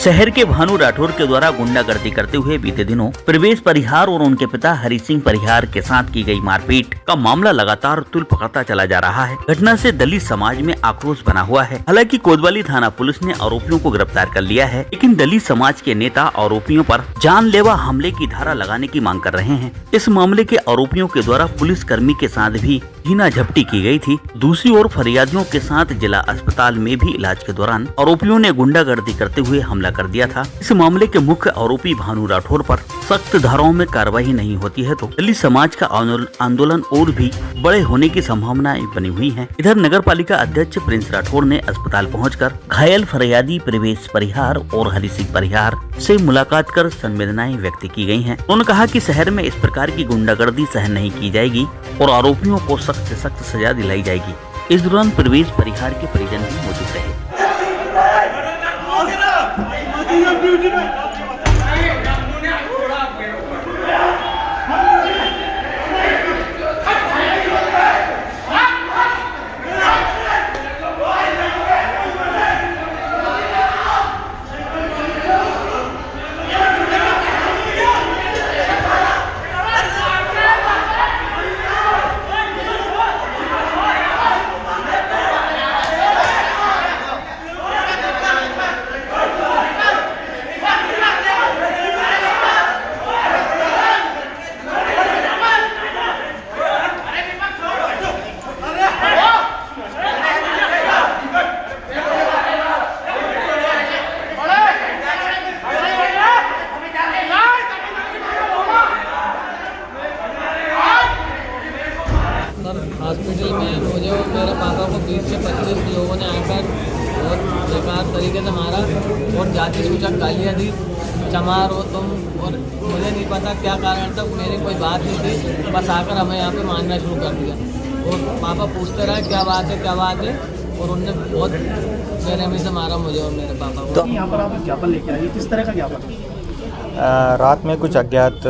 शहर के भानु राठौर के द्वारा गुंडागर्दी करते हुए बीते दिनों प्रवेश परिहार और उनके पिता हरि सिंह परिहार के साथ की गई मारपीट का मामला लगातार तूल पकड़ता चला जा रहा है। घटना से दलित समाज में आक्रोश बना हुआ है। हालांकि कोतवाली थाना पुलिस ने आरोपियों को गिरफ्तार कर लिया है, लेकिन दलित समाज के नेता आरोपियों पर जानलेवा हमले की धारा लगाने की मांग कर रहे हैं। इस मामले के आरोपियों के द्वारा पुलिस कर्मी के साथ भी हीना झपटी की गई थी। दूसरी ओर फरियादियों के साथ जिला अस्पताल में भी इलाज के दौरान आरोपियों ने गुंडागर्दी करते हुए हमला कर दिया था। इस मामले के मुख्य आरोपी भानु राठौर पर सख्त धाराओं में कार्रवाई नहीं होती है तो दलित समाज का आंदोलन और भी बड़े होने की संभावनाएं बनी हुई हैं। इधर नगर पालिका अध्यक्ष प्रिंस राठौर ने अस्पताल पहुंचकर घायल फरियादी प्रवेश परिहार और हरि सिंह परिहार से मुलाकात कर संवेदनाएं व्यक्त की गई हैं। उन्होंने कहा कि शहर में इस प्रकार की गुंडागर्दी सहन नहीं की जाएगी और आरोपियों को सख्त से सख्त सजा दिलाई जाएगी। इस दौरान प्रवेश परिहार के परिजन भी मौजूद रहे। हॉस्पिटल में मुझे और मेरे पापा को 20 से 25 लोगों ने आकर बहुत बेकार तरीके से मारा और जाति सूचक गालियाँ दी, चमार हो तुम, और मुझे नहीं पता क्या कारण था। मेरी कोई बात नहीं थी, बस आकर हमें यहाँ पे मारना शुरू कर दिया और पापा पूछते रहे क्या बात है क्या बात है, और उनने बहुत बेरहमी से मारा मुझे और मेरे पापा को। तो यहाँ पर आप ज्ञापन लेके आए, किस तरह का ज्ञापन? रात में कुछ अज्ञात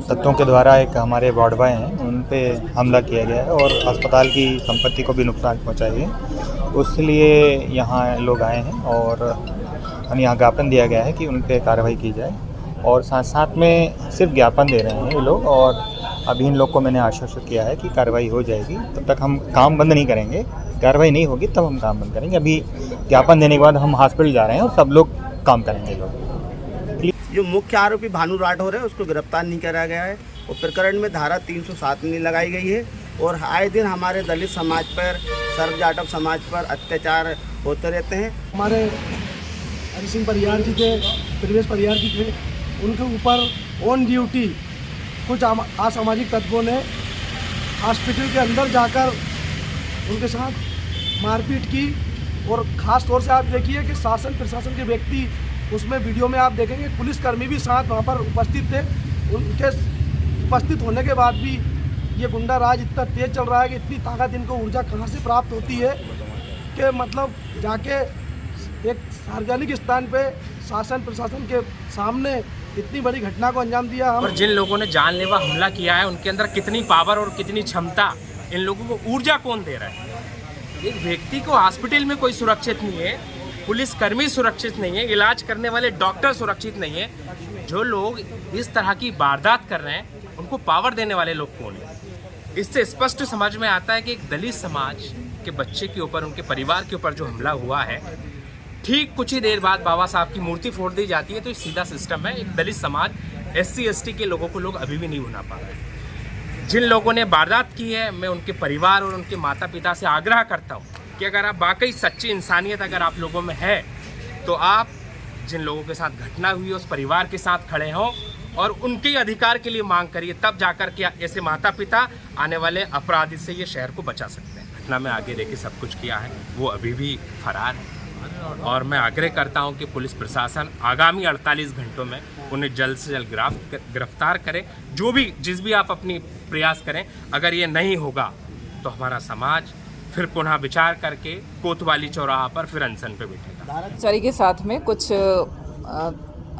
तत्वों के द्वारा एक हमारे वार्ड बॉय हैं उन पे हमला किया गया है और अस्पताल की संपत्ति को भी नुकसान पहुंचाई है। उसलिए यहाँ लोग आए हैं और हम यहाँ ज्ञापन दिया गया है कि उन पे कार्रवाई की जाए और साथ साथ में सिर्फ ज्ञापन दे रहे हैं ये लोग। और अभी इन लोग को मैंने आश्वस्त किया है कि कार्रवाई हो जाएगी, तब तक हम काम बंद नहीं करेंगे। कार्रवाई नहीं होगी तब हम काम बंद करेंगे। अभी ज्ञापन देने के बाद हम हॉस्पिटल जा रहे हैं और सब लोग काम करेंगे। लोग जो मुख्य आरोपी भानु राठौर है उसको गिरफ्तार नहीं करा गया है और प्रकरण में धारा 307 नहीं लगाई गई है और आए दिन हमारे दलित समाज पर, सर्व जाटव समाज पर अत्याचार होते रहते हैं। हमारे हरि सिंह परिहार जी थे, प्रवेश परिहार जी थे, उनके ऊपर ऑन ड्यूटी कुछ असामाजिक तत्वों ने हॉस्पिटल के अंदर जाकर उनके साथ मारपीट की और ख़ास तौर से आप देखिए कि शासन प्रशासन के व्यक्ति, उसमें वीडियो में आप देखेंगे पुलिसकर्मी भी साथ वहाँ पर उपस्थित थे। उनके उपस्थित होने के बाद भी ये गुंडा राज इतना तेज चल रहा है कि इतनी ताकत, इनको ऊर्जा कहाँ से प्राप्त होती है कि मतलब जाके एक सार्वजनिक स्थान पे शासन प्रशासन के सामने इतनी बड़ी घटना को अंजाम दिया। हम और जिन लोगों ने जानलेवा हमला किया है उनके अंदर कितनी पावर और कितनी क्षमता, इन लोगों को ऊर्जा कौन दे रहा है? एक व्यक्ति को हॉस्पिटल में कोई सुरक्षित नहीं है, पुलिसकर्मी सुरक्षित नहीं है, इलाज करने वाले डॉक्टर सुरक्षित नहीं है। जो लोग इस तरह की वारदात कर रहे हैं उनको पावर देने वाले लोग कौन हैं? इससे स्पष्ट समझ में आता है कि एक दलित समाज के बच्चे के ऊपर, उनके परिवार के ऊपर जो हमला हुआ है, ठीक कुछ ही देर बाद बाबा साहब की मूर्ति फोड़ दी जाती है। तो ये सीधा सिस्टम है। एक दलित समाज, SC ST के लोगों को लोग अभी भी नहीं भुला पा रहे। जिन लोगों ने वारदात की है, मैं उनके परिवार और उनके माता पिता से आग्रह करता हूँ कि अगर आप वाकई सच्ची इंसानियत अगर आप लोगों में है तो आप जिन लोगों के साथ घटना हुई उस परिवार के साथ खड़े हों और उनके अधिकार के लिए मांग करिए। तब जाकर के ऐसे माता पिता आने वाले अपराधी से ये शहर को बचा सकते हैं। घटना में आगे रह के सब कुछ किया है, वो अभी भी फरार है और मैं आग्रह करता हूं कि पुलिस प्रशासन आगामी 48 घंटों में उन्हें जल्द से जल्द गिरफ्तार करे। जो भी जिस भी आप अपनी प्रयास करें, अगर ये नहीं होगा तो हमारा समाज फिर पुनः विचार करके कोतवाली चौराहा पर फिर अनशन पे बैठेगा। कर्मचारी के साथ में कुछ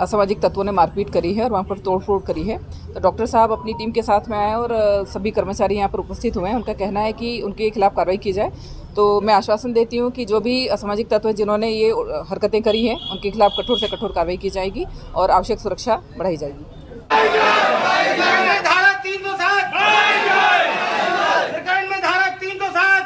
असामाजिक तत्वों ने मारपीट करी है और वहाँ पर तोड़फोड़ करी है। तो डॉक्टर साहब अपनी टीम के साथ में आए और सभी कर्मचारी यहाँ पर उपस्थित हुए हैं। उनका कहना है कि उनके खिलाफ कार्रवाई की जाए। तो मैं आश्वासन देती हूँ कि जो भी असामाजिक तत्व जिन्होंने ये हरकतें करी हैं उनके खिलाफ कठोर से कठोर कार्रवाई की जाएगी और आवश्यक सुरक्षा बढ़ाई जाएगी। धारा 307 प्रकरण में धारा 307